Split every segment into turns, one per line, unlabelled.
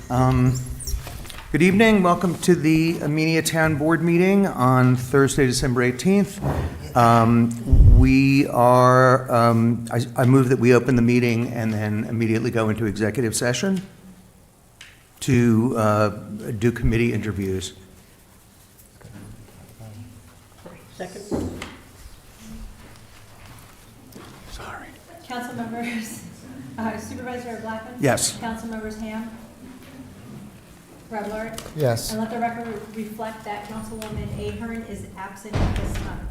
Um, Good evening. Welcome to the Amenia Town Board meeting on Thursday, December 18th. I move that we open the meeting and then immediately go into executive session to do committee interviews.
Second.
Sorry.
Council members, Supervisor Blackman?
Yes.
Council members Ham? Revlard?
Yes.
And let the record reflect that Councilwoman Ahern is absent at this time.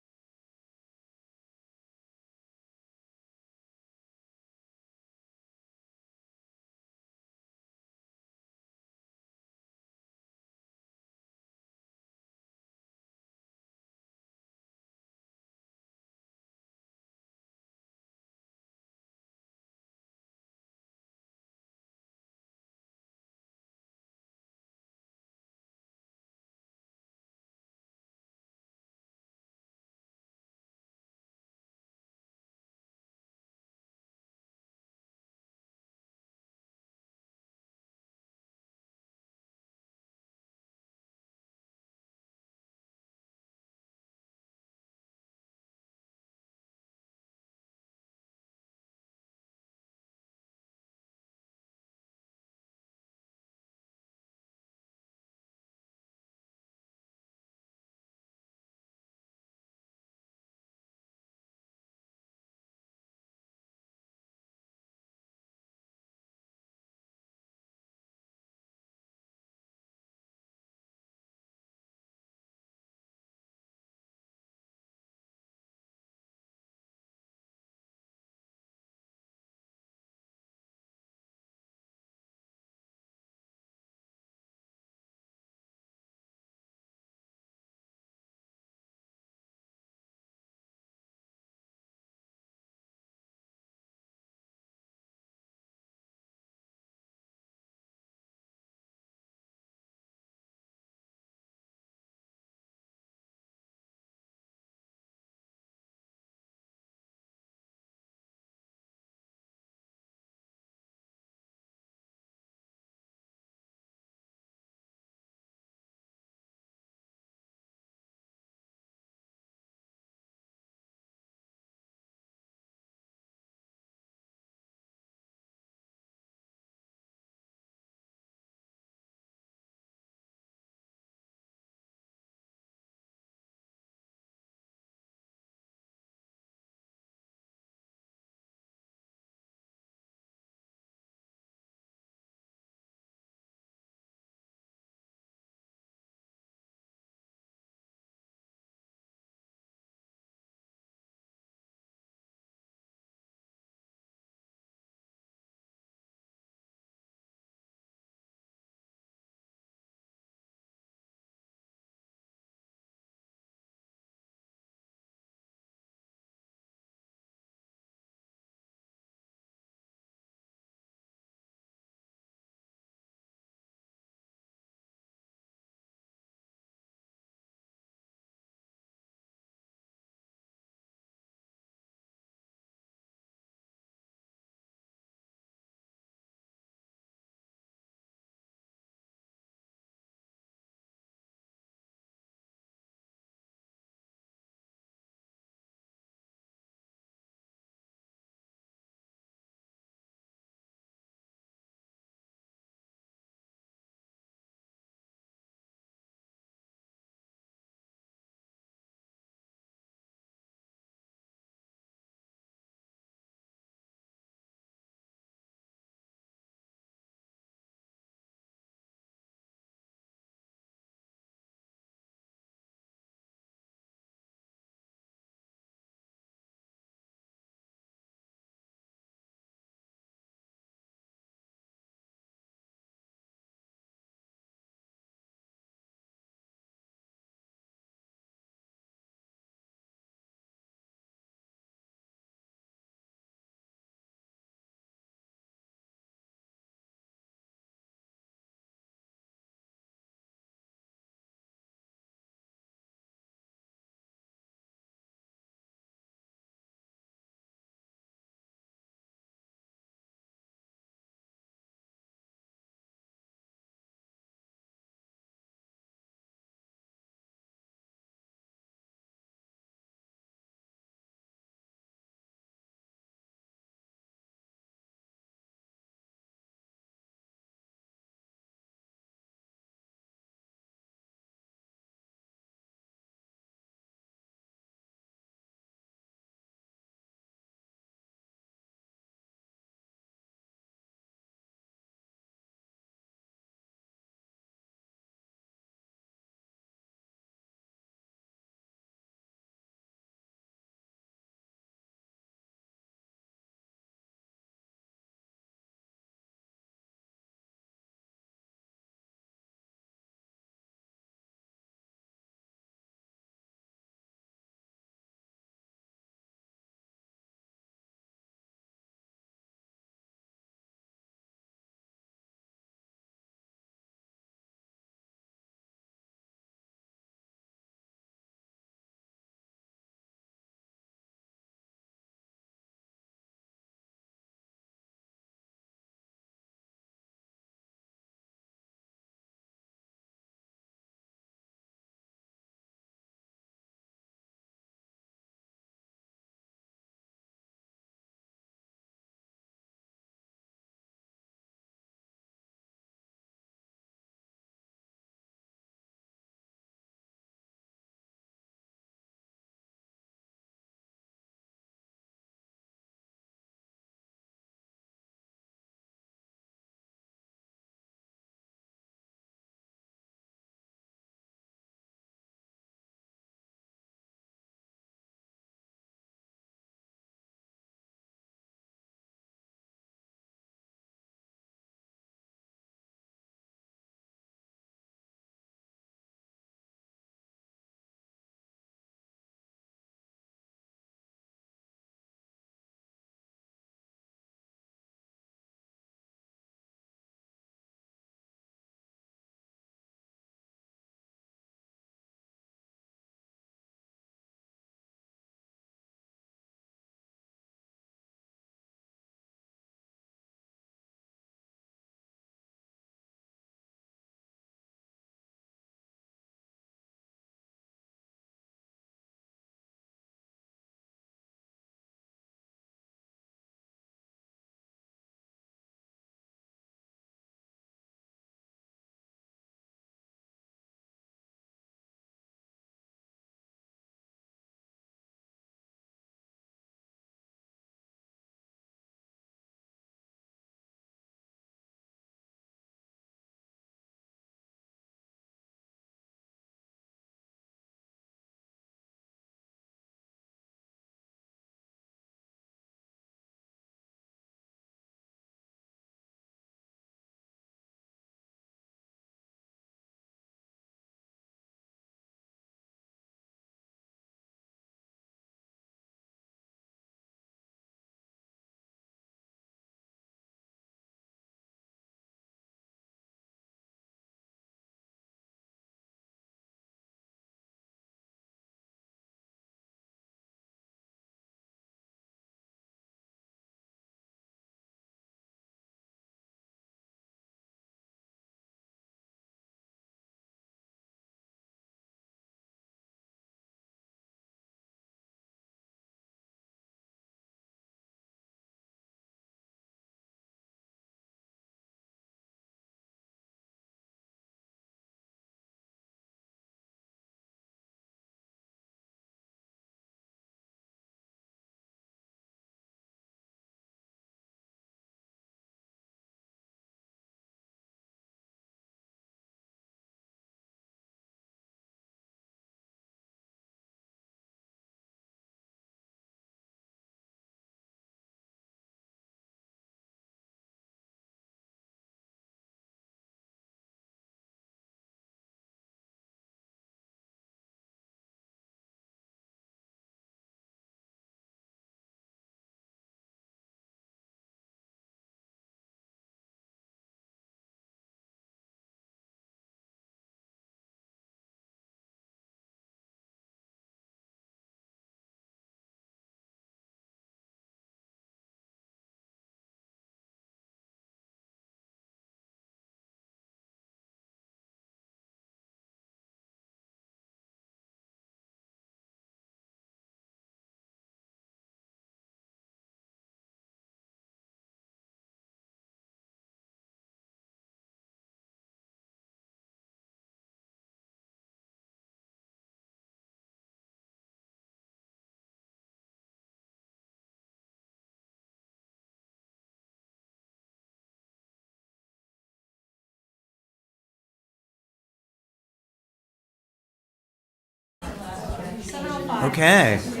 Okay. See,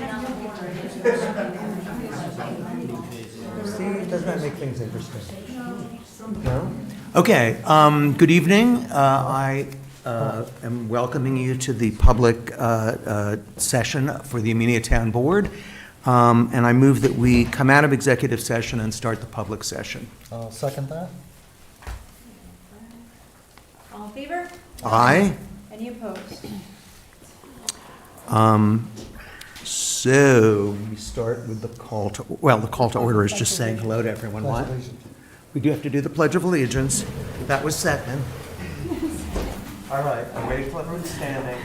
doesn't that make things interesting? No? Okay, good evening. I am welcoming you to the public session for the Amelia Town Board. And I move that we come out of executive session and start the public session.
I'll second that.
All in favor?
Aye.
Any opposed?
So we start with the call to, well, the call to order is just saying hello to everyone. What? We do have to do the Pledge of Allegiance. That was second. All right, I'm ready for everyone standing.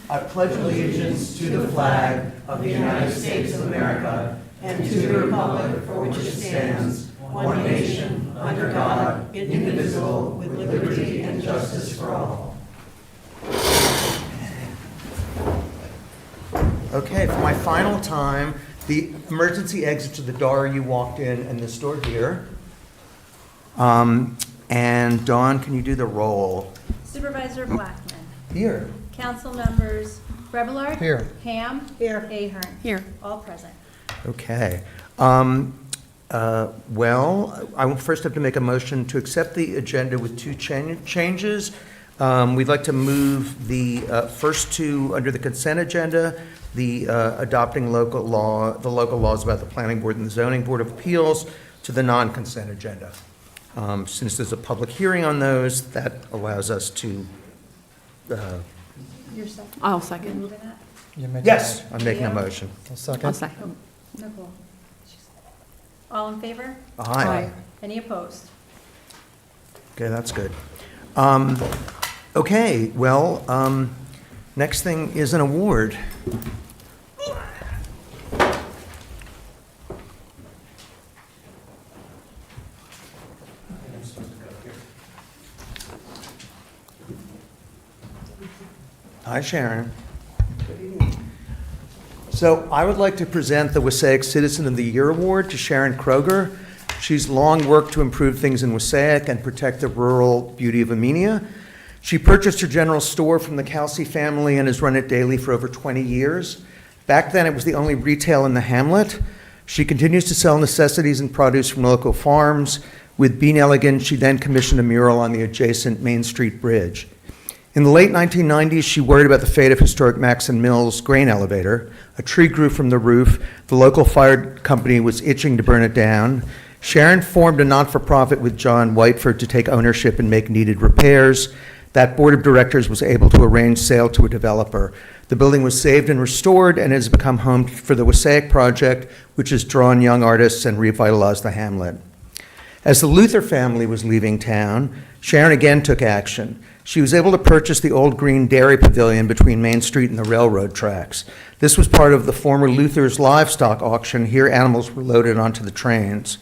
I pledge allegiance to the flag of the United States of America and to the republic for which it stands, one nation, under God, indivisible, with liberty and justice for all. Okay, for my final time, the emergency exit to the door you walked in and this door here. And Dawn, can you do the roll?
Supervisor Blackman.
Here.
Council members Rebellard.
Here.
Ham.
Here.
Ahern.
Here.
All present.
Okay. Well, I will first have to make a motion to accept the agenda with two changes. We'd like to move the first two under the consent agenda, the adopting local laws about the Planning Board and the Zoning Board of Appeals, to the non-consent agenda. Since there's a public hearing on those, that allows us to,
Your second.
I'll second.
Moving that?
You make
yes,
it.
I'm making a motion.
I'll second.
I'll second.
Nicole. All in favor?
Aye.
Any opposed?
Okay, that's good. Okay, well, next thing is an award. Hi, Sharon. So I would like to present the Wassaic Citizen of the Year Award to Sharon Kroger. She's long worked to improve things in Wassaic and protect the rural beauty of Amenia. She purchased her general store from the Kelsey family and has run it daily for over 20 years. Back then, it was the only retail in the hamlet. She continues to sell necessities and produce from local farms. With Bean Elegant, she then commissioned a mural on the adjacent Main Street Bridge. In the late 1990s, she worried about the fate of historic Maxon Mills grain elevator. A tree grew from the roof. The local fire company was itching to burn it down. Sharon formed a not-for-profit with John Whiteford to take ownership and make needed repairs. That board of directors was able to arrange sale to a developer. The building was saved and restored and has become home for the Wassaic Project, which has drawn young artists and revitalized the hamlet. As the Luther family was leaving town, Sharon again took action. She was able to purchase the old green dairy pavilion between Main Street and the railroad tracks. This was part of the former Luther's livestock auction. Here, animals were loaded onto the trains.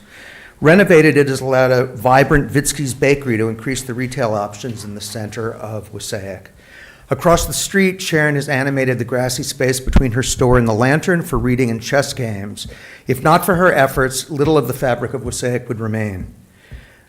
Renovated, it has allowed a vibrant Vitsky's Bakery to increase the retail options in the center of Wassaic. Across the street, Sharon has animated the grassy space between her store and the Lantern for reading and chess games. If not for her efforts, little of the fabric of Wassaic would remain.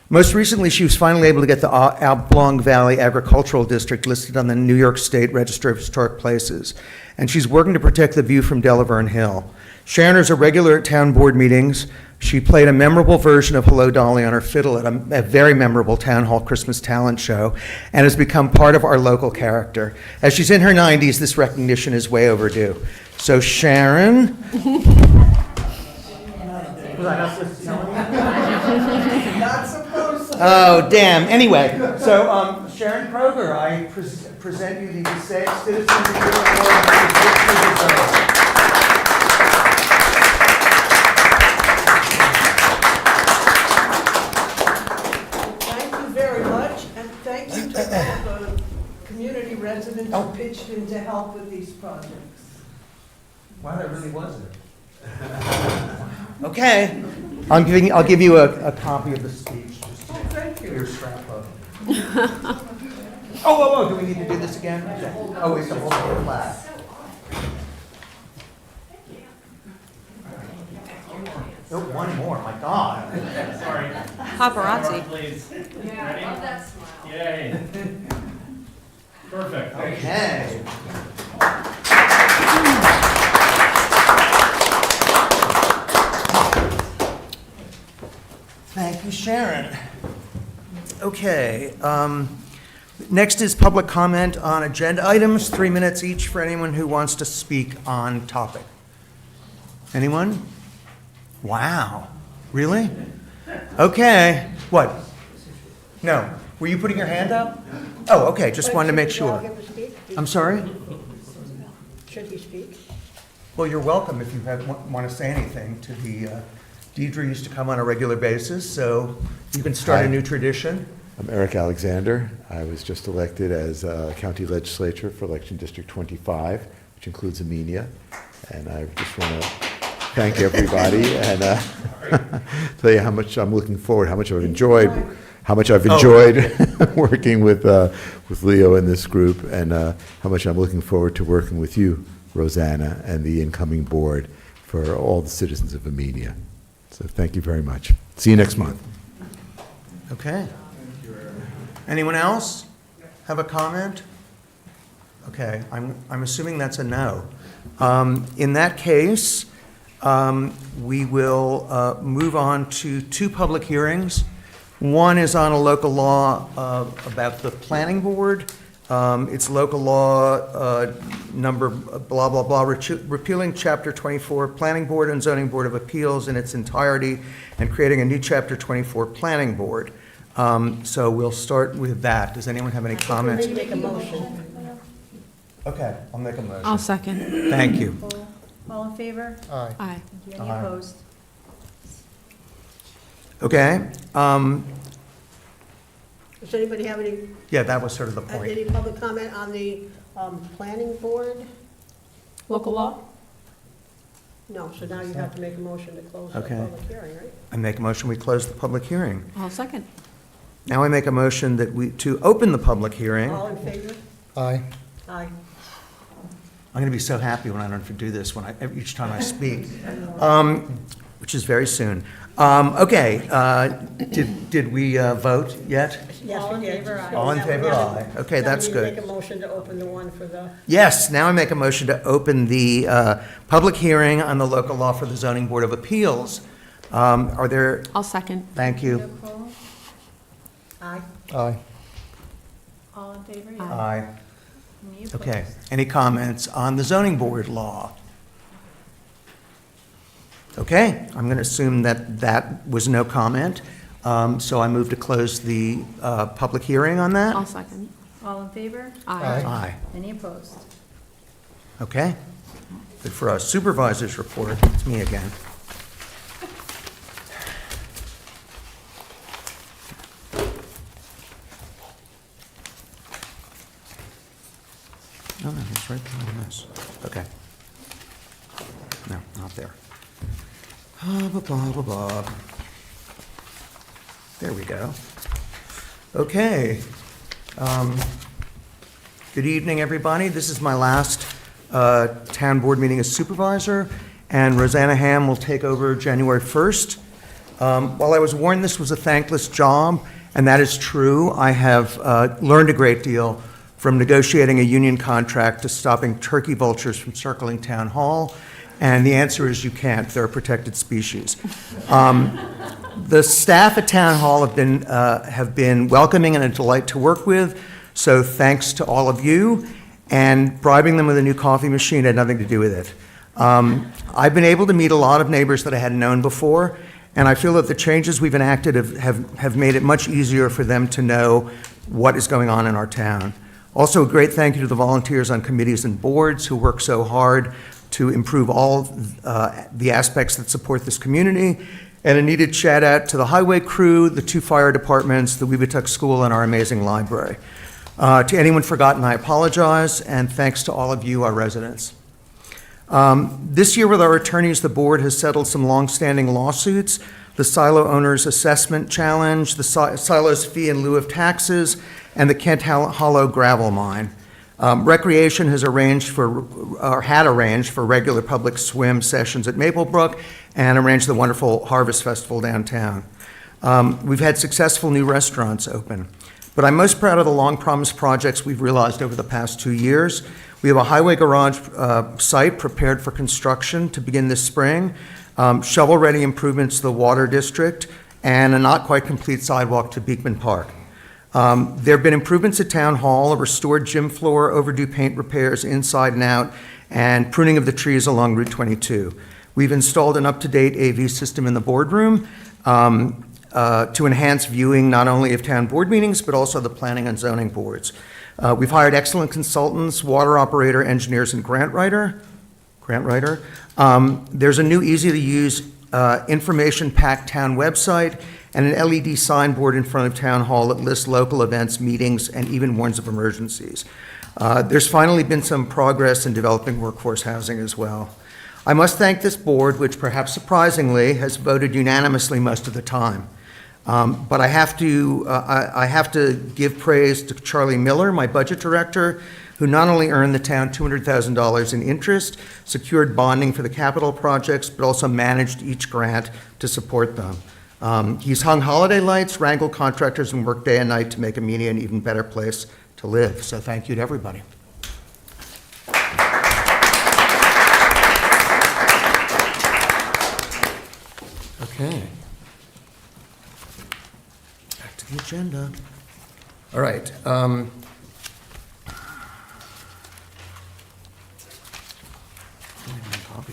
Most recently, she was finally able to get the Oblong Valley Agricultural District listed on the New York State Register of Historic Places, and she's working to protect the view from Delaverne Hill. Sharon is a regular at town board meetings. She played a memorable version of Hello Dolly on her fiddle at a very memorable town hall Christmas talent show and has become part of our local character. As she's in her 90s, this recognition is way overdue. So Sharon. Was I not supposed to tell you? Not supposed to. Oh, damn. Anyway, so Sharon Kroger, I present you the Wassaic Citizen of the Year Award.
Thank you very much, and thank you to all the community residents who pitched in to help with these projects.
Wow, that really was it. Okay. I'll give you a copy of the speech. Just
Oh, thank you.
your scrapbook. Oh, do we need to do this again? Oh, we have to hold the flag. Oh, one more, my God.
Sorry.
Paparazzi.
Please. Ready? Love that smile. Yay. Perfect. Thank you.
Okay. Thank you, Sharon. Okay, next is public comment on agenda items, 3 minutes each for anyone who wants to speak on topic. Anyone? Wow, really? Okay, what? No, were you putting your hand up? Oh, okay, just wanted to make sure. I'm sorry?
Should he speak?
Well, you're welcome if you want to say anything to the, Deidre used to come on a regular basis, so you can start a
Hi.
new tradition.
I'm Eric Alexander. I was just elected as county legislature for election District 25, which includes Amenia. And I just want to thank everybody and tell you how much I'm looking forward, how much I've enjoyed working with Leo and this group, and how much I'm looking forward to working with you, Rosanna, and the incoming board for all the citizens of Amenia. So thank you very much. See you next month.
Okay. Anyone else have a comment? Okay, I'm assuming that's a no. In that case, we will move on to 2 public hearings. One is on a local law about the planning board. It's local law number blah, blah, blah, repealing Chapter 24 Planning Board and Zoning Board of Appeals in its entirety and creating a new Chapter 24 Planning Board. So we'll start with that. Does anyone have any comments?
Make a motion.
Okay, I'll make a motion.
I'll second.
Thank you.
All in favor?
Aye.
Thank you. Any
Aye.
opposed?
Okay,
Does anybody have any,
yeah, that was sort of the point.
any public comment on the planning board?
Local law?
No, so now you have to make a motion to close the
Okay.
public hearing, right?
I make a motion, we close the public hearing.
I'll second.
Now I make a motion to open the public hearing.
All in favor?
Aye.
Aye.
I'm going to be so happy when I don't have to do this each time I speak, which is very soon. Okay, did we vote yet?
Yes,
All in
we did.
favor, aye.
All in
Now we
favor,
have-
aye. Okay, that's
Now we need
good.
to make a motion to open the one for the,
Yes, now I make a motion to open the public hearing on the local law for the Zoning Board of Appeals. Are there,
I'll second.
thank you.
Nicole?
aye.
Aye.
All in favor? Yeah.
Aye.
Any opposed?
Okay, any comments on the zoning board law? Okay, I'm going to assume that that was no comment, so I move to close the public hearing on
I'll
that.
second.
All in favor?
Aye.
Aye.
Any opposed?
Okay, good for us. Supervisor's report, it's me again. No, it's right behind this. Okay. No, not there. Blah, blah, blah, blah. There we go. Okay. Good evening, everybody. This is my last town board meeting as supervisor, and Rosanna Ham will take over January 1st. While I was warned this was a thankless job, and that is true, I have learned a great deal from negotiating a union contract to stopping turkey vultures from circling town hall, and the answer is you can't. They're a protected species. The staff at Town Hall have been welcoming and a delight to work with, so thanks to all of you, and bribing them with a new coffee machine had nothing to do with it. I've been able to meet a lot of neighbors that I hadn't known before, and I feel that the changes we've enacted have made it much easier for them to know what is going on in our town. Also, a great thank you to the volunteers on committees and boards who work so hard to improve all the aspects that support this community. And a needed shout out to the highway crew, the 2 fire departments, the Weebatuck School, and our amazing library. To anyone forgotten, I apologize, and thanks to all of you, our residents. This year with our attorneys, the board has settled some longstanding lawsuits, the Silo Owners Assessment Challenge, the Silo's Fee in lieu of taxes, and the Kent Hollow Gravel Mine. Recreation has had arranged for regular public swim sessions at Maplebrook and arranged the wonderful Harvest Festival downtown. We've had successful new restaurants open, but I'm most proud of the long-promised projects we've realized over the past 2 years. We have a highway garage site prepared for construction to begin this spring, shovel-ready improvements to the water district, and a not-quite-complete sidewalk to Beekman Park. There have been improvements at Town Hall, a restored gym floor, overdue paint repairs inside and out, and pruning of the trees along Route 22. We've installed an up-to-date AV system in the boardroom to enhance viewing not only of town board meetings, but also the planning and zoning boards. We've hired excellent consultants, water operator, engineers, and grant writer. There's a new, easy-to-use, information-packed town website and an LED signboard in front of Town Hall that lists local events, meetings, and even warns of emergencies. There's finally been some progress in developing workforce housing as well. I must thank this board, which perhaps surprisingly has voted unanimously most of the time. But I have to give praise to Charlie Miller, my budget director, who not only earned the town $200,000 in interest, secured bonding for the capital projects, but also managed each grant to support them. He's hung holiday lights, wrangled contractors, and worked day and night to make Amelia an even better place to live. So thank you to everybody. Okay. Back to the agenda. All right.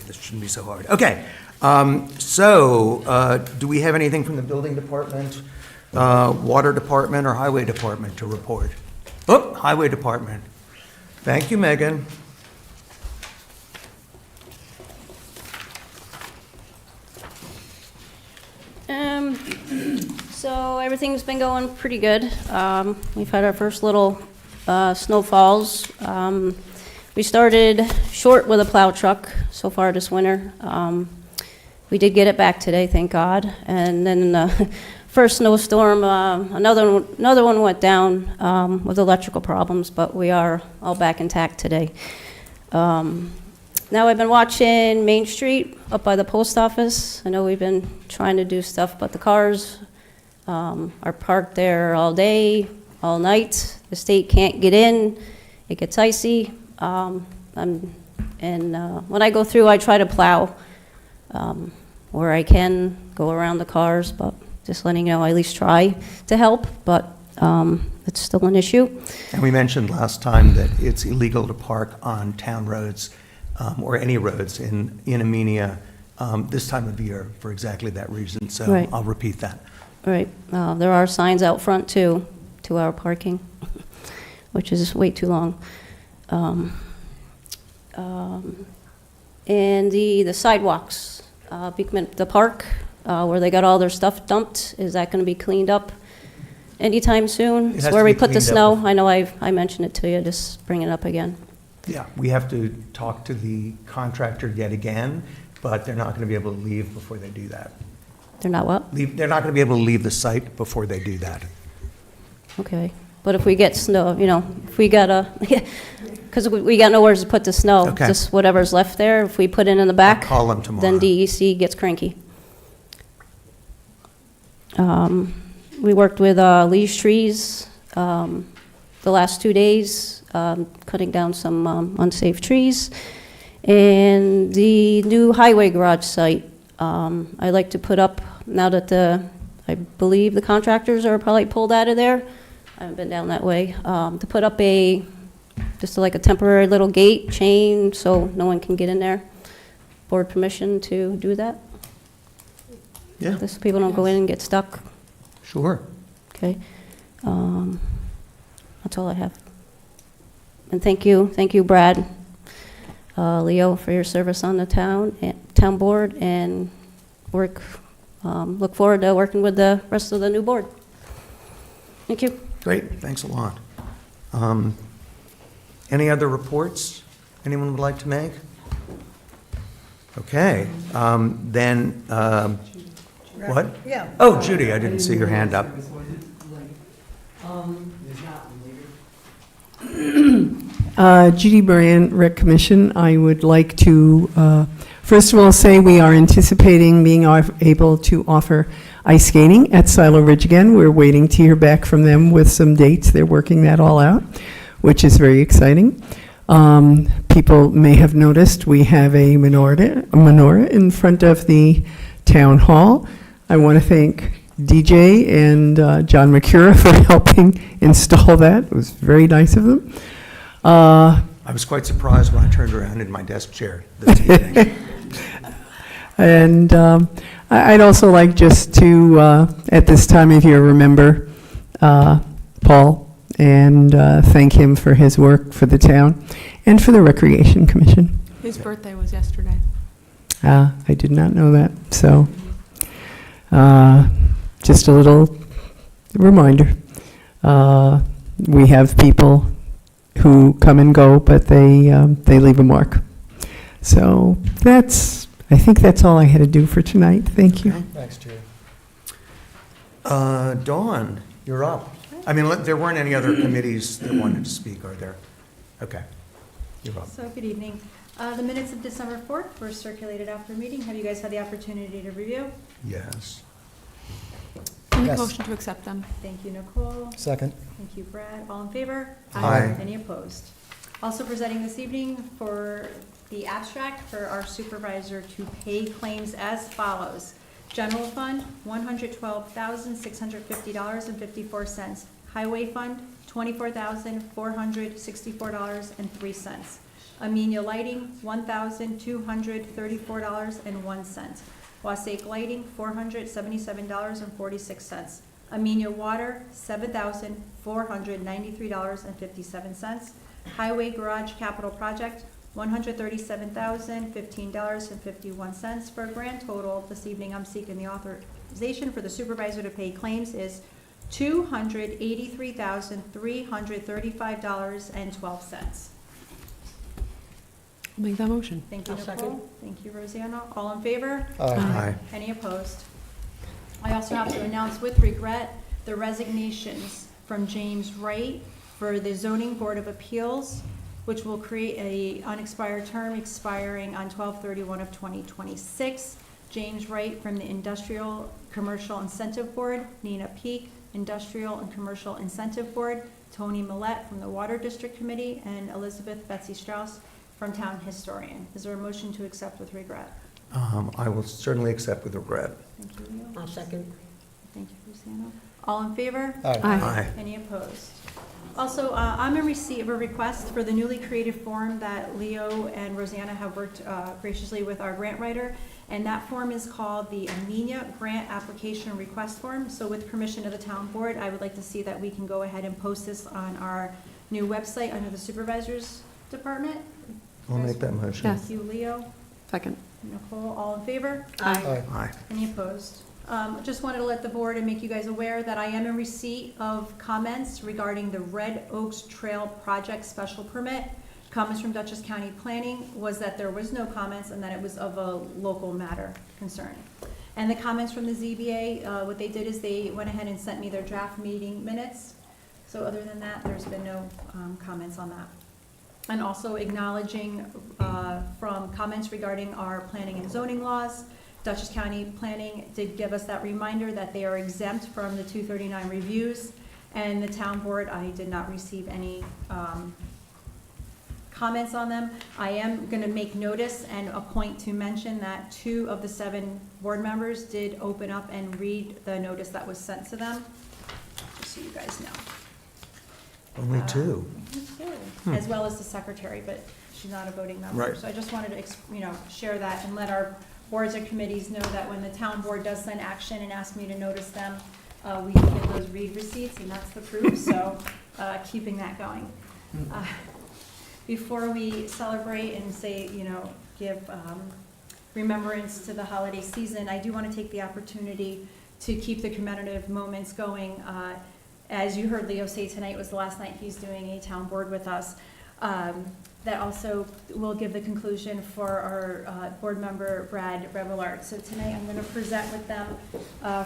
This shouldn't be so hard. Okay. Do we have anything from the building department, water department, or highway department to report? Oh, highway department. Thank you, Megan.
So everything's been going pretty good. We've had our first little snowfalls. We started short with a plow truck so far this winter. We did get it back today, thank God. And then the first snowstorm, another one went down with electrical problems, but we are all back intact today. Now I've been watching Main Street up by the post office. I know we've been trying to do stuff, but the cars are parked there all day, all night. The state can't get in. It gets icy. When I go through, I try to plow where I can, go around the cars, but just letting you know, I at least try to help, but it's still an issue.
And we mentioned last time that it's illegal to park on town roads or any roads in Amenia this time of year for exactly that reason. So
Right.
I'll repeat that.
Right. There are signs out front, too, 2-hour parking, which is way too long. And the sidewalks, Beekman, the park, where they got all their stuff dumped, is that going to be cleaned up anytime soon?
It
It's
has
where
to
we
be
put the
cleaned up.
snow. I know I mentioned it to you, just bring it up again.
Yeah, we have to talk to the contractor yet again, but they're not going to be able to leave before they do that.
They're not what?
They're not going to be able to leave the site before they do that.
Okay. But if we get snow, if we got because we got nowhere to put the snow,
Okay.
just whatever's left there, if we put it in the back,
I'll call them tomorrow.
then DEC gets cranky. We worked with leash trees the last 2 days, cutting down some unsafe trees. And the new highway garage site, I like to put up, now that I believe the contractors are probably pulled out of there, I haven't been down that way, to put up just like a temporary little gate, chain, so no one can get in there. Board permission to do that?
Yeah,
Just so people don't go in and get stuck,
sure.
okay? That's all I have. And thank you, Brad, Leo, for your service on the town board, and look forward to working with the rest of the new board. Thank you.
Great, thanks a lot. Any other reports anyone would like to make? Okay, then, what?
Yeah.
Oh, Judy, I didn't see your hand up.
Judy Brand, Rec Commission. I would like to, first of all, say we are anticipating being able to offer ice skating at Silo Ridge again. We're waiting to hear back from them with some dates. They're working that all out, which is very exciting. People may have noticed we have a menorah in front of the town hall. I want to thank DJ and John McCura for helping install that. It was very nice of them.
I was quite surprised when I turned around in my desk chair this evening.
And I'd also like just to, at this time of year, remember Paul and thank him for his work for the town and for the Recreation Commission.
His birthday was yesterday.
I did not know that, so just a little reminder. We have people who come and go, but they leave a mark. So I think that's all I had to do for tonight. Thank you.
Thanks, Judy. Dawn, you're up. I mean, there weren't any other committees that wanted to speak, are there? Okay, you're up.
So, good evening. The minutes of December 4th were circulated after meeting. Have you guys had the opportunity to review?
Yes.
Make
Yes.
a motion to accept them.
Thank you, Nicole.
Second.
Thank you, Brad. All in favor?
Aye.
Any opposed? Also presenting this evening for the abstract for our supervisor to pay claims as follows. General Fund, $112,650.54. Highway Fund, $24,464.03. Amenia Lighting, $1,234.01. Wasake Lighting, $477.46. Amenia Water, $7,493.57. Highway Garage Capital Project, $137,015.51. For a grand total, this evening I'm seeking the authorization for the supervisor to pay claims is $283,335.12.
I'll make that motion.
Thank you,
I'll second.
Nicole. Thank you, Rosanna. All in favor?
Aye.
Any opposed? I also have to announce with regret the resignations from James Wright for the Zoning Board of Appeals, which will create a unexpired term expiring on 12/31 of 2026. James Wright from the Industrial Commercial Incentive Board, Nina Peak, Industrial and Commercial Incentive Board, Tony Millette from the Water District Committee, and Elizabeth Betsy Strauss from Town Historian. Is there a motion to accept with regret?
I will certainly accept with regret.
Thank you, Leo.
I'll second.
Thank you, Rosanna. All in favor?
Aye.
Any opposed? Also, I'm in receipt of a request for the newly created form that Leo and Rosanna have worked graciously with our grant writer, and that form is called the Amenia Grant Application Request Form. So with permission of the town board, I would like to see that we can go ahead and post this on our new website under the supervisors department.
I'll make that motion.
Yes.
Thank you, Leo.
Second.
Nicole, all in favor?
Aye.
Aye.
Any opposed? Just wanted to let the board and make you guys aware that I am in receipt of comments regarding the Red Oaks Trail Project Special Permit. Comments from Dutchess County Planning was that there was no comments and that it was of a local matter concern. And the comments from the ZBA, what they did is they went ahead and sent me their draft meeting minutes. So other than that, there's been no comments on that. And also acknowledging from comments regarding our planning and zoning laws, Dutchess County Planning did give us that reminder that they are exempt from the 239 reviews, and the town board, I did not receive any comments on them. I am going to make notice and a point to mention that 2 of the 7 board members did open up and read the notice that was sent to them, just so you guys know.
Only 2.
As well as the secretary, but she's not a voting member.
Right.
So I just wanted to, share that and let our boards and committees know that when the town board does send action and ask me to notice them, we can get those read receipts, and that's the proof, so keeping that going. Before we celebrate and say, give remembrance to the holiday season, I do want to take the opportunity to keep the commemorative moments going. As you heard Leo say, tonight was the last night he's doing a town board with us. That also will give the conclusion for our board member, Brad Revelart. So tonight I'm going to present with them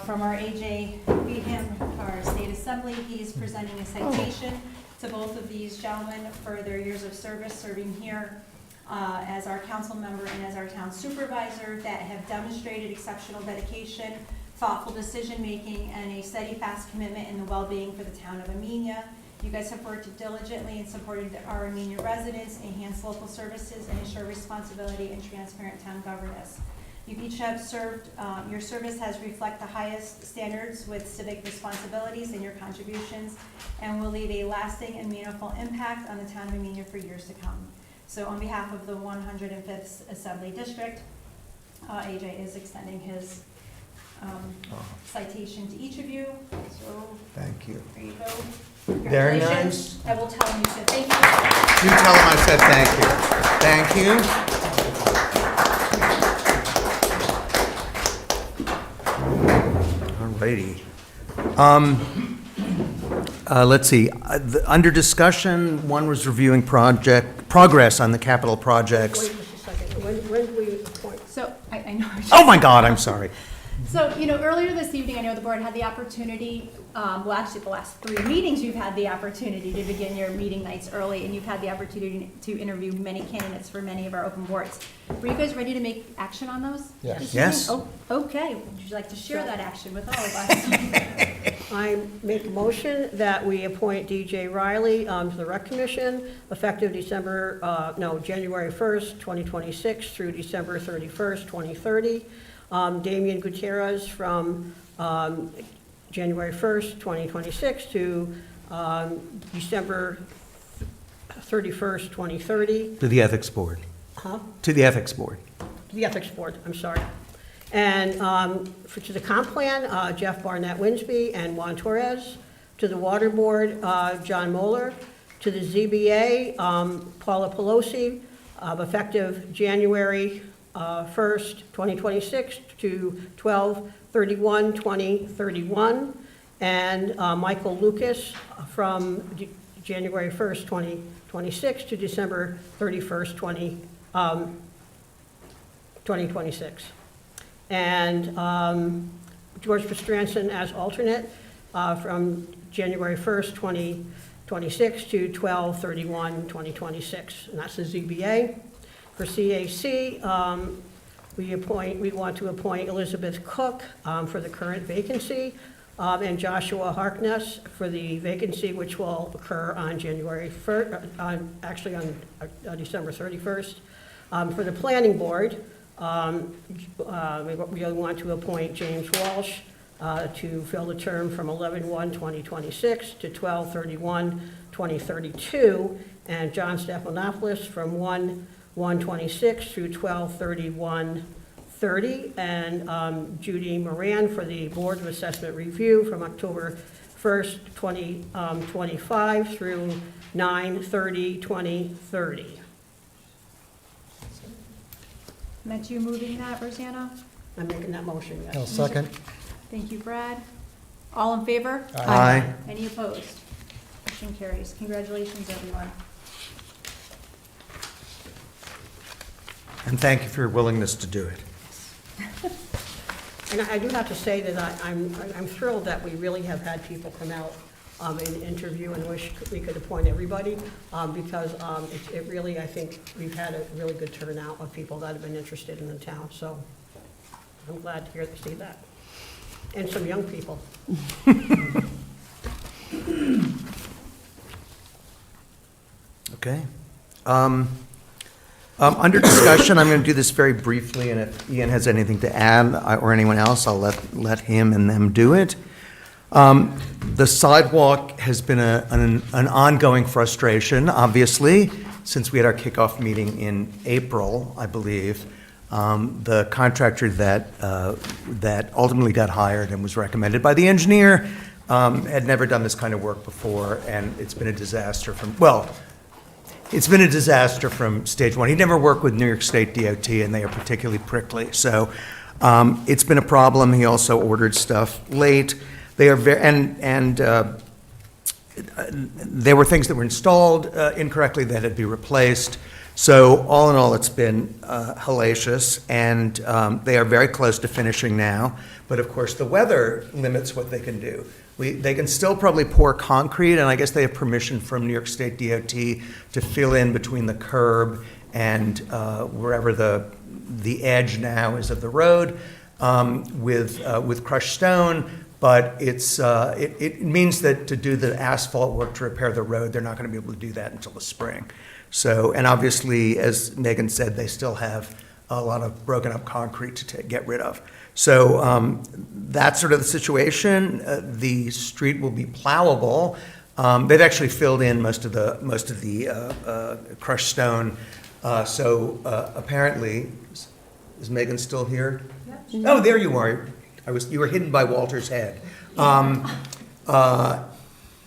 from our AJ Beeham, our state assembly. He's presenting a citation to both of these gentlemen for their years of service serving here as our council member and as our town supervisor, that have demonstrated exceptional dedication, thoughtful decision-making, and a steadfast commitment in the well-being for the town of Amenia. You guys have worked diligently and supported our Amenia residents, enhanced local services, and ensure responsibility and transparent town governance. You each have served, your service has reflect the highest standards with civic responsibilities and your contributions, and will leave a lasting and meaningful impact on the town of Armenia for years to come. So on behalf of the 105th Assembly District, AJ is extending his citation to each of you. So
Thank you.
there you go.
Very
Congratulations.
nice.
I will tell him you said thank you.
You tell him I said thank you. Thank you. All righty. Let's see, under discussion, one was reviewing progress on the capital projects.
Wait just a second. When do we appoint?
So, I know.
Oh, my God, I'm sorry.
So, earlier this evening, I know the board had the opportunity, well, actually, the last 3 meetings, you've had the opportunity to begin your meeting nights early, and you've had the opportunity to interview many candidates for many of our open boards. Were you guys ready to make action on those?
Yes.
this evening? Oh, okay. Would you like to share that action with all of us?
I make a motion that we appoint DJ Riley to the Rec Commission effective January 1st, 2026 through December 31st, 2030. Damian Gutierrez from January 1st, 2026 to December 31st, 2030.
To the Ethics Board.
Huh?
To the Ethics Board.
The Ethics Board, I'm sorry. And to the Comp Plan, Jeff Barnett Winsby and Juan Torres. To the Water Board, John Moeller. To the ZBA, Paula Pelosi, effective January 1st, 2026 to 12/31/2031. And Michael Lucas from January 1st, 2026 to December 31st, 2026. And George Pestranson as alternate from January 1st, 2026 to 12/31/2026. And that's the ZBA. For CAC, we want to appoint Elizabeth Cook for the current vacancy, and Joshua Harkness for the vacancy which will occur on January 1st, on December 31st. For the Planning Board, we want to appoint James Walsh to fill the term from 11/1/2026 to 12/31/2032, and John Stephanopoulos from 1/1/26 through 12/31/30, and Judy Moran for the Board of Assessment Review from October 1st, 2025 through 9/30/2030.
Meant you moving that, Rosanna?
I'm making that motion, yes.
I'll second.
Thank you, Brad. All in favor?
Aye.
Any opposed? Motion carries. Congratulations, everyone.
And thank you for your willingness to do it.
And I do have to say that I'm thrilled that we really have had people come out and interview, and wish we could appoint everybody, because it really, I think we've had a really good turnout of people that have been interested in the town, so I'm glad to see that. And some young people.
Okay. Under discussion, I'm going to do this very briefly, and if Ian has anything to add, or anyone else, I'll let him and them do it. The sidewalk has been an ongoing frustration, obviously, since we had our kickoff meeting in April, I believe. The contractor that ultimately got hired and was recommended by the engineer had never done this kind of work before, and it's been a disaster it's been a disaster from stage one. He never worked with New York State DOT, and they are particularly prickly. So it's been a problem. He also ordered stuff late. They are very, and there were things that were installed incorrectly that had to be replaced. So all in all, it's been hellacious, and they are very close to finishing now. But of course, the weather limits what they can do. They can still probably pour concrete, and I guess they have permission from New York State DOT to fill in between the curb and wherever the edge now is of the road with crushed stone. But it means that to do the asphalt work to repair the road, they're not going to be able to do that until the spring. So, and obviously, as Megan said, they still have a lot of broken up concrete to get rid of. So that's sort of the situation. The street will be plowable. They've actually filled in most of the crushed stone. So apparently, is Megan still here? Oh, there you are. You were hidden by Walter's head.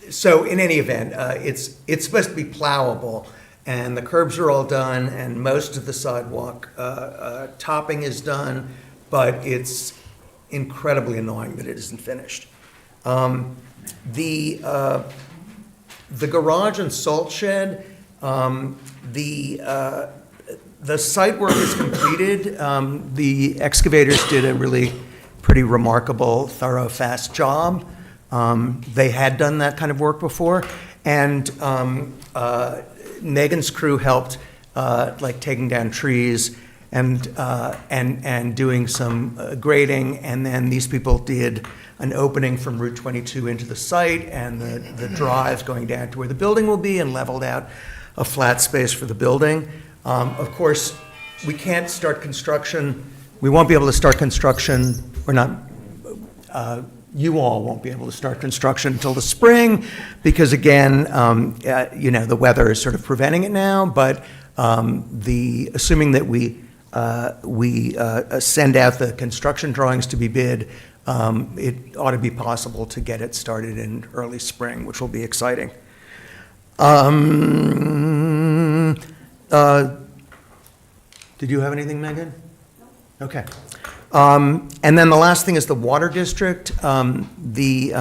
So in any event, it's supposed to be plowable, and the curbs are all done, and most of the sidewalk topping is done, but it's incredibly annoying that it isn't finished. The garage and salt shed, the site work is completed. The excavators did a really pretty remarkable, thorough, fast job. They had done that kind of work before, and Megan's crew helped, like taking down trees and doing some grading, and then these people did an opening from Route 22 into the site and the drive going down to where the building will be, and leveled out a flat space for the building. Of course, we can't start construction, we won't be able to start construction, or not, you all won't be able to start construction until the spring, because again, the weather is sort of preventing it now, but assuming that we send out the construction drawings to be bid, it ought to be possible to get it started in early spring, which will be exciting. Did you have anything, Megan? No. Okay. And then the last thing is the water district. The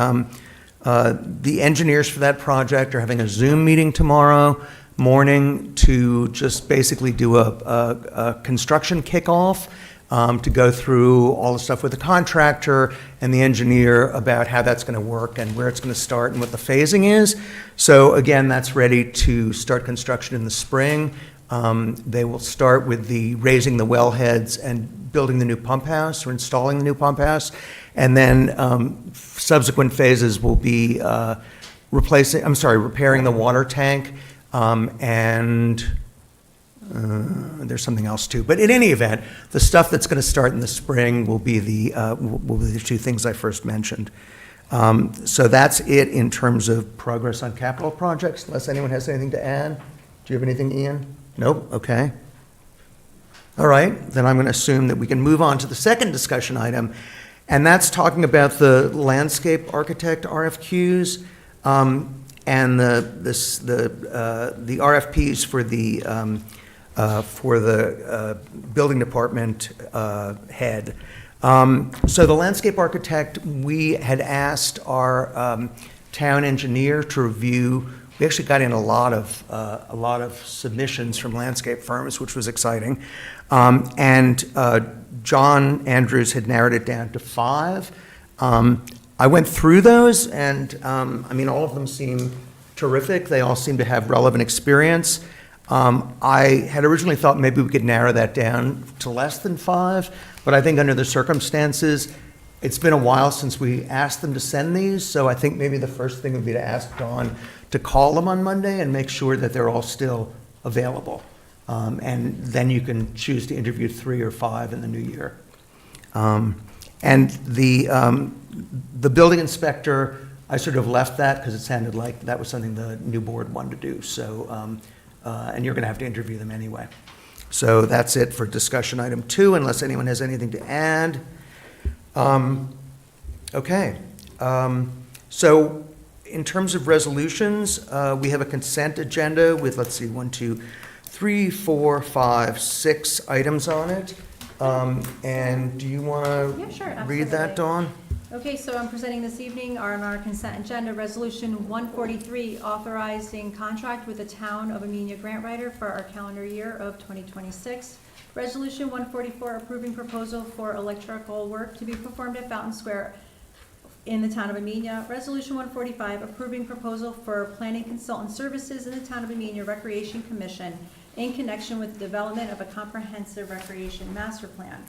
engineers for that project are having a Zoom meeting tomorrow morning to just basically do a construction kickoff, to go through all the stuff with the contractor and the engineer about how that's going to work and where it's going to start and what the phasing is. So again, that's ready to start construction in the spring. They will start with raising the wellheads and building the new pump house, or installing the new pump house, and then subsequent phases will be repairing the water tank, and there's something else too. But in any event, the stuff that's going to start in the spring will be the two things I first mentioned. So that's it in terms of progress on capital projects, unless anyone has anything to add. Do you have anything, Ian? Nope, okay. All right, then I'm going to assume that we can move on to the second discussion item, and that's talking about the landscape architect RFQs, and the RFPs for the building department head. So the landscape architect, we had asked our town engineer to review. We actually got in a lot of submissions from landscape firms, which was exciting. And John Andrews had narrowed it down to 5. I went through those, and all of them seem terrific. They all seem to have relevant experience. I had originally thought maybe we could narrow that down to less than 5, but I think under the circumstances, it's been a while since we asked them to send these, so I think maybe the first thing would be to ask Dawn to call them on Monday and make sure that they're all still available. And then you can choose to interview 3 or 5 in the new year. And the building inspector, I sort of left that because it sounded like that was something the new board wanted to do. So, and you're going to have to interview them anyway. So that's it for discussion item 2, unless anyone has anything to add. Okay. So in terms of resolutions, we have a consent agenda with, let's see, 1, 2, 3, 4, 5, 6 items on it. And do you want to
Yeah, sure,
read that, Dawn?
Okay, so I'm presenting this evening on our consent agenda, Resolution 143, authorizing contract with the Town of Amenia grant writer for our calendar year of 2026. Resolution 144, approving proposal for electrical work to be performed at Fountain Square in the Town of Amenia. Resolution 145, approving proposal for planning consultant services in the Town of Amenia Recreation Commission in connection with the development of a comprehensive recreation master plan.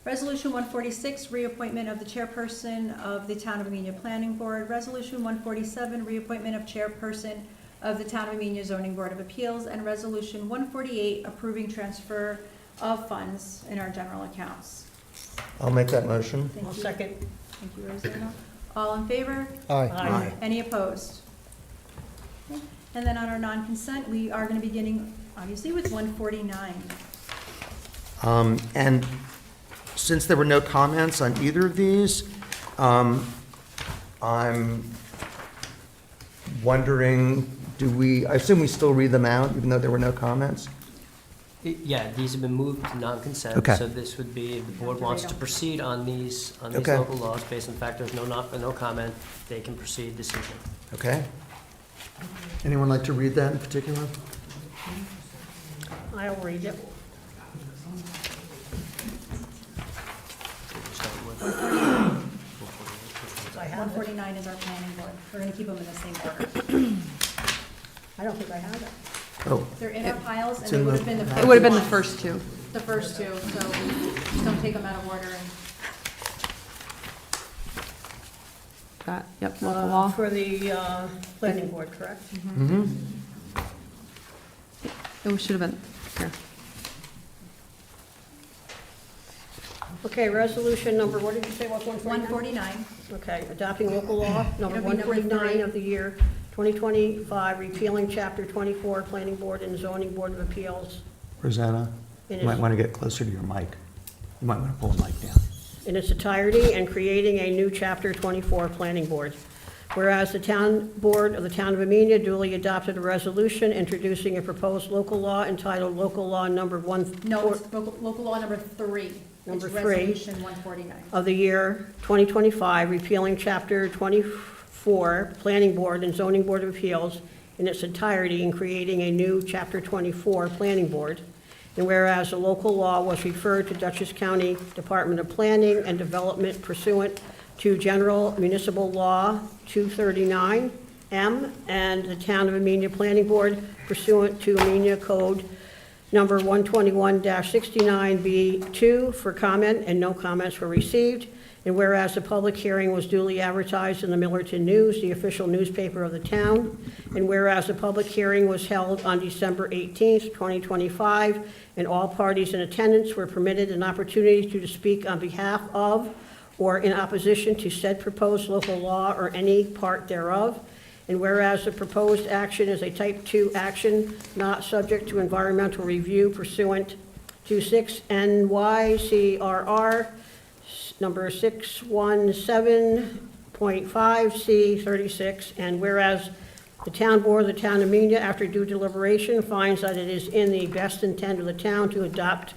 Resolution 146, reappointment of the chairperson of the Town of Amenia Planning Board. Resolution 147, reappointment of chairperson of the Town of Amenia Zoning Board of Appeals. And Resolution 148, approving transfer of funds in our general accounts.
I'll make that motion.
Thank
I'll
you.
second.
Thank you, Rosanna. All in favor?
Aye.
Any opposed? Okay. And then on our non-consent, we are going to be beginning, obviously, with 149.
And since there were no comments on either of these, I'm wondering, I assume we still read them out, even though there were no comments?
Yeah, these have been moved to non-consent.
Okay.
So this would be, if the board wants to proceed on these
Okay.
local laws, based on the fact there's no comment, they can proceed this evening.
Okay. Anyone like to read that in particular?
I'll read it.
Starting with-
I have it.
149 is our planning board. We're going to keep them in the same order.
I don't think I have it.
Oh,
They're in our piles, and
It's
they
in
would
the-
have been the first
It would have been the
ones.
first two.
The first two, so just don't take them out of order. And
Got, yep, local law.
For the planning board, correct?
It should have been here.
Okay, resolution number, what did you say, was 149?
149.
Okay, adopting local law number
It'll be number
149
three.
of the year 2025, repealing Chapter 24, Planning Board and Zoning Board of Appeals
Rosanna,
in
you might
its-
want to get closer to your mic. You might want to pull the mic down.
in its entirety and creating a new Chapter 24 Planning Board. Whereas the Town Board of the Town of Amenia duly adopted a resolution introducing a proposed local law entitled Local Law Number 1...
No, it's local law number 3.
Number
It's
3.
Resolution 149.
of the year 2025, repealing Chapter 24, Planning Board and Zoning Board of Appeals in its entirety and creating a new Chapter 24 Planning Board. And whereas the local law was referred to Dutchess County Department of Planning and Development pursuant to General Municipal Law 239M and the Town of Amenia Planning Board pursuant to Amenia Code Number 121-69B2 for comment, and no comments were received. And whereas the public hearing was duly advertised in the Millerton News, the official newspaper of the town, and whereas the public hearing was held on December 18th, 2025, and all parties in attendance were permitted an opportunity to speak on behalf of or in opposition to said proposed local law or any part thereof. And whereas the proposed action is a type 2 action not subject to environmental review pursuant to 6 NYCRR number 617.5C36, and whereas the Town Board of the Town of Amenia, after due deliberation, finds that it is in the best intent of the town to adopt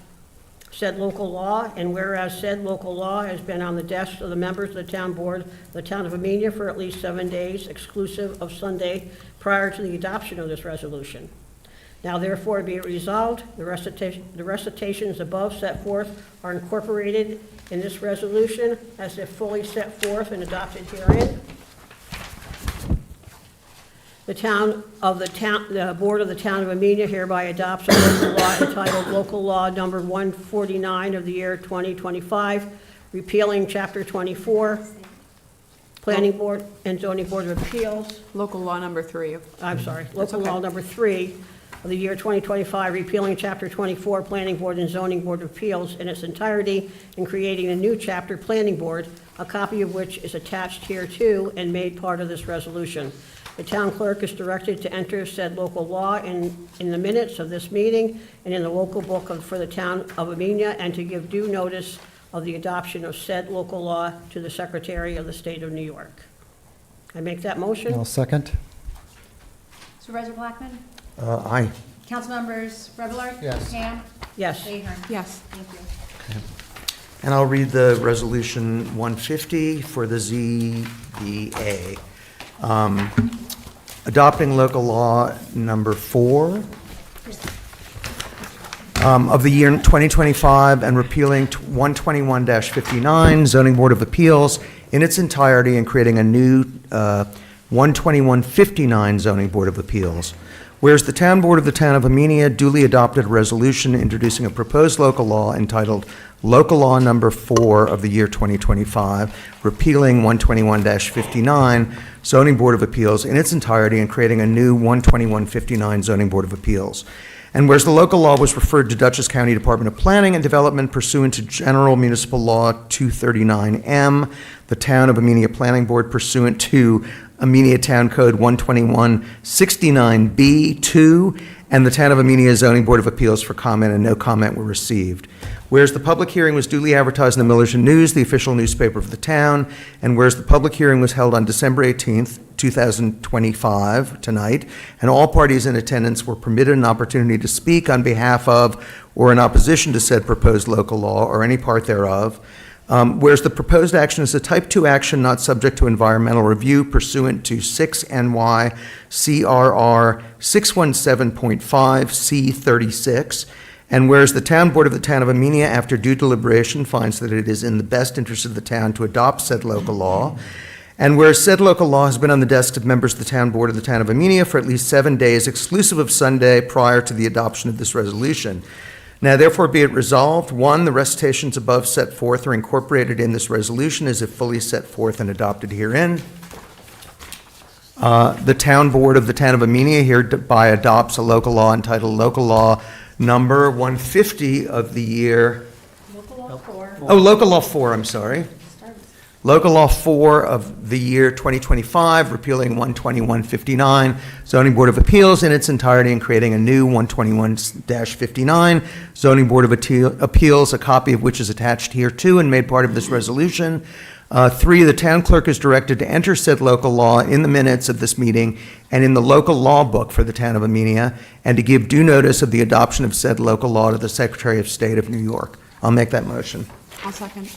said local law, and whereas said local law has been on the desks of the members of the Town Board of the Town of Amenia for at least 7 days, exclusive of Sunday, prior to the adoption of this resolution. Now therefore be it resolved, the recitations above set forth are incorporated in this resolution as if fully set forth and adopted herein. The Board of the Town of Amenia hereby adopts a local law entitled Local Law Number 149 of the year 2025, repealing Chapter 24, Planning Board and Zoning Board of Appeals.
Local law number 3.
I'm sorry,
That's
local law
okay.
number 3 of the year 2025, repealing Chapter 24, Planning Board and Zoning Board of Appeals in its entirety and creating a new chapter, Planning Board, a copy of which is attached hereto and made part of this resolution. The town clerk is directed to enter said local law in the minutes of this meeting and in the local book for the town of Amenia, and to give due notice of the adoption of said local law to the Secretary of the State of New York. I make that motion?
I'll second.
Supervisor Blackman?
Aye.
Councilmembers Revillard?
Yes.
Ham?
Yes.
Ahern?
Yes.
Thank you.
And I'll read the resolution 150 for the ZBA. Adopting local law number 4 of the year 2025 and repealing 121-59 Zoning Board of Appeals in its entirety and creating a new 121-59 Zoning Board of Appeals. Whereas the Town Board of the Town of Amenia duly adopted a resolution introducing a proposed local law entitled Local Law Number 4 of the year 2025, repealing 121-59 Zoning Board of Appeals in its entirety and creating a new 121-59 Zoning Board of Appeals. And whereas the local law was referred to Dutchess County Department of Planning and Development pursuant to General Municipal Law 239M, the Town of Amenia Planning Board pursuant to Amenia Town Code 12169B2, and the Town of Amenia Zoning Board of Appeals for comment, and no comment were received. Whereas the public hearing was duly advertised in the Millerton News, the official newspaper of the town, and whereas the public hearing was held on December 18th, 2025, tonight, and all parties in attendance were permitted an opportunity to speak on behalf of or in opposition to said proposed local law or any part thereof. Whereas the proposed action is a Type 2 action not subject to environmental review pursuant to 6 NY CRR 617.5 C36, and whereas the Town Board of the Town of Amenia, after due deliberation, finds that it is in the best interest of the town to adopt said local law, and whereas said local law has been on the desks of members of the Town Board of the Town of Amenia for at least 7 days, exclusive of Sunday, prior to the adoption of this resolution. Now therefore be it resolved, 1, the recitations above set forth are incorporated in this resolution as if fully set forth and adopted herein. The Town Board of the Town of Amenia hereby adopts a local law entitled Local Law Number 150 of the year.
Local law 4.
Oh, Local Law 4, I'm sorry. Local Law 4 of the year 2025, repealing 12159 Zoning Board of Appeals in its entirety and creating a new 121-59 Zoning Board of Appeals, a copy of which is attached hereto and made part of this resolution. 3, the town clerk is directed to enter said local law in the minutes of this meeting and in the local law book for the town of Amenia, and to give due notice of the adoption of said local law to the Secretary of State of New York. I'll make that motion.
I'll second.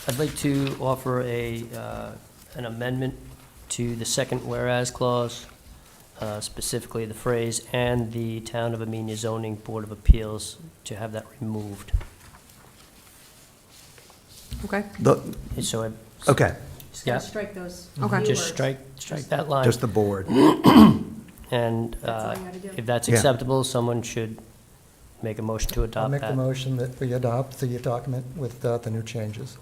I'd like to offer an amendment to the second whereas clause, specifically the phrase, "and the Town of Amenia Zoning Board of Appeals," to have that removed.
Okay,
So I,
Okay,
Just gotta
Yeah.
strike those.
Okay.
key
just
words.
strike that line.
just the board.
And
That's all you gotta do.
if that's
Yeah.
acceptable, someone should make a motion to
I'll
adopt
make the
that.
motion that we adopt the document with the new changes.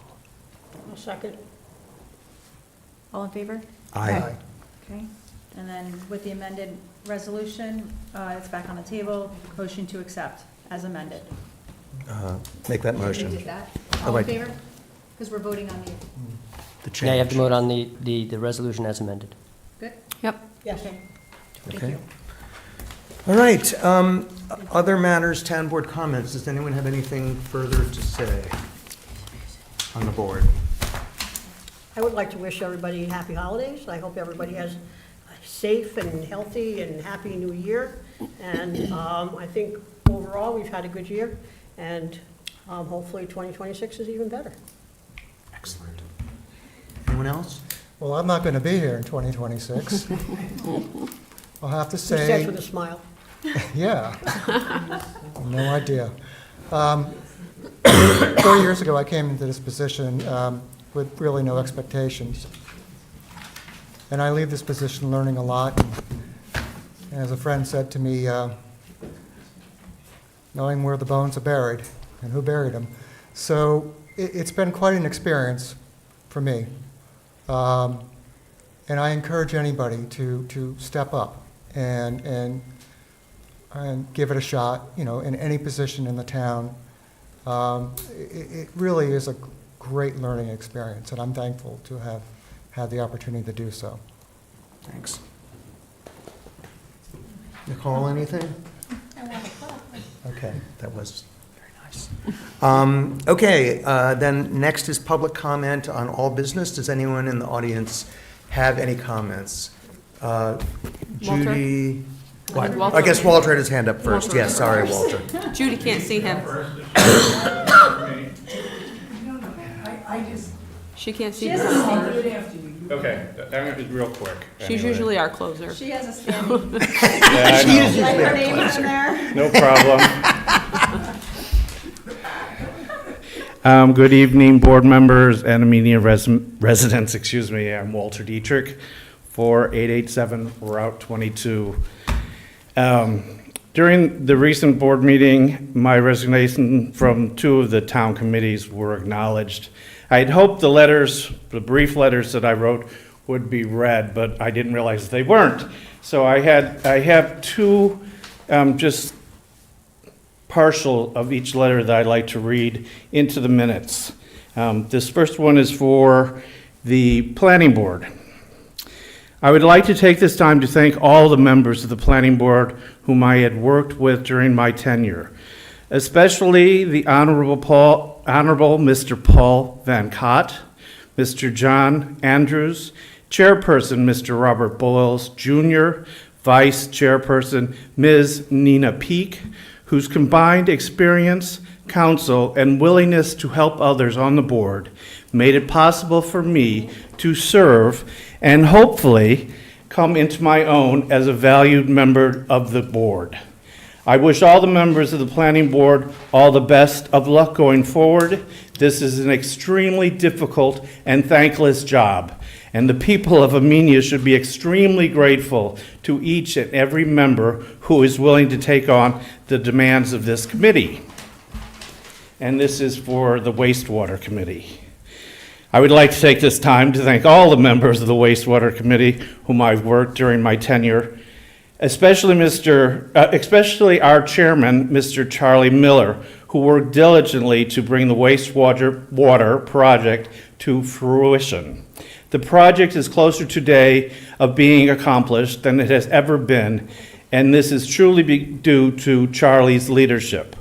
I'll second.
All in favor?
Aye.
Okay. And then with the amended resolution, it's back on the table. Motion to accept as amended.
Make that
We
motion.
did that.
Oh,
All in
wait.
favor? Because we're voting on the,
The
Yeah, you have to
change.
vote on the resolution as amended.
good?
yep.
Yes.
Okay. Thank
Okay.
you.
All right, other matters, town board comments. Does anyone have anything further to say on the board?
I would like to wish everybody happy holidays. I hope everybody has a safe and healthy and happy new year. And I think overall, we've had a good year, and hopefully 2026 is even better.
Excellent. Anyone else?
Well, I'm not going to be here in 2026. I'll have to
He says
say,
with a smile.
yeah, no idea. 4 years ago, I came into this position with really no expectations. And I leave this position learning a lot. And as a friend said to me, knowing where the bones are buried and who buried them. So it's been quite an experience for me. And I encourage anybody to step up and give it a shot, you know, in any position in the town. It really is a great learning experience, and I'm thankful to have had the opportunity to do so.
Thanks. Nicole, anything? Okay, that was very nice. Okay, then next is public comment on all business. Does anyone in the audience have any comments? Judy? What?
Walter.
I guess Walter had his hand up first.
Walter.
Yes, sorry, Walter.
Judy can't see him. She can't see him.
Okay, I'm gonna be real quick.
She's
anyway.
usually our closer.
She has a standing,
Yeah, I know.
like her name on there.
No problem. Good evening, board members and Amenia residents, excuse me. I'm Walter Dietrich, 4887 Route 22. During the recent board meeting, my resignation from 2 of the town committees were acknowledged. I had hoped the brief letters that I wrote would be read, but I didn't realize they weren't. So I have 2 just partial of each letter that I'd like to read into the minutes. This first one is for the planning board. I would like to take this time to thank all the members of the planning board whom I had worked with during my tenure, especially the Honorable Mr. Paul Van Cott, Mr. John Andrews, Chairperson Mr. Robert Boyles Jr., Vice Chairperson Ms. Nina Peak, whose combined experience, counsel, and willingness to help others on the board made it possible for me to serve and hopefully come into my own as a valued member of the board. I wish all the members of the planning board all the best of luck going forward. This is an extremely difficult and thankless job, and the people of Amenia should be extremely grateful to each and every member who is willing to take on the demands of this committee. And this is for the wastewater committee. I would like to take this time to thank all the members of the wastewater committee whom I've worked during my tenure, especially our chairman, Mr. Charlie Miller, who worked diligently to bring the water project to fruition. The project is closer today of being accomplished than it has ever been, and this is truly due to Charlie's leadership.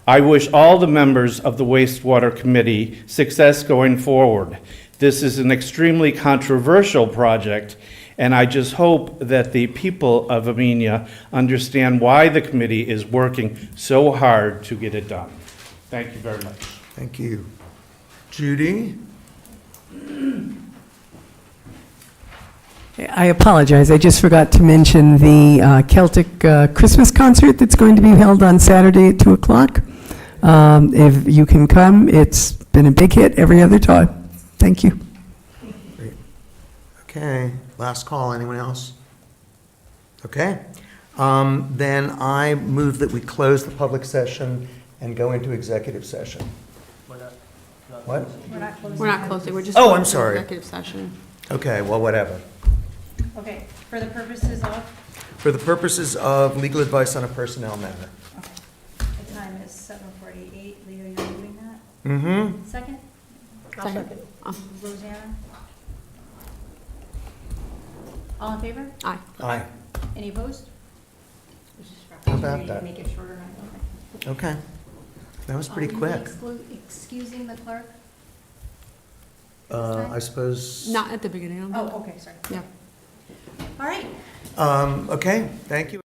I wish all the members of the wastewater committee success going forward. This is an extremely controversial project, and I just hope that the people of Amenia understand why the committee is working so hard to get it done. Thank you very much.
Thank you. Judy?
I apologize, I just forgot to mention the Celtic Christmas concert that's going to be held on Saturday at 2 o'clock. If you can come, it's been a big hit every other time. Thank you.
Great. Okay, last call, anyone else? Okay, then I move that we close the public session and go into executive session. What?
We're not closing, we're just.
Oh, I'm
going to
sorry.
Executive session.
Okay, well, whatever.
Okay, for the purposes of,
For the purposes of legal advice on a personnel matter.
the time is 7:48. Leo, you're moving that?
Mm-hmm.
Second?
I'll second.
Rosanna? All in favor?
Aye.
Aye.
Any opposed?
How about that?
Make it shorter. Okay.
Okay. That was pretty
Will you be
quick.
Excusing the clerk?
I suppose.
Not at the beginning.
Oh, okay, sorry.
Yeah.
All right.
Okay, thank you.